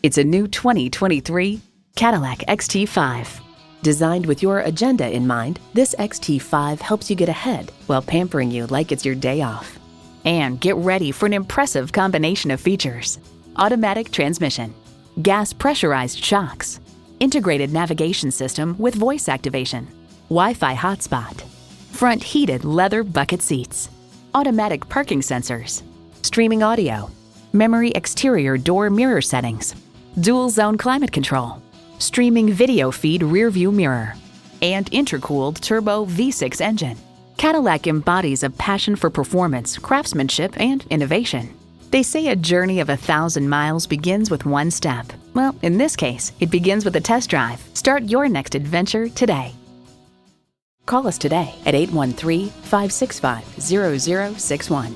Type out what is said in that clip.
It's a new 2023 Cadillac XT5. Designed with your agenda in mind, this XT5 helps you get ahead while pampering you like it's your day off. And get ready for an impressive combination of features: automatic transmission, gas pressurized shocks, integrated navigation system with voice activation, Wi-Fi hotspot, front heated leather bucket seats, automatic parking sensors, streaming audio, memory exterior door mirror settings, dual zone climate control, streaming video feed rear view mirror, and intercooled turbo V6 engine. Cadillac embodies a passion for performance, craftsmanship, and innovation. They say a journey of 1,000 miles begins with one step. Well, in this case, it begins with a test drive. Start your next adventure today. Call us today at 813-565-0061.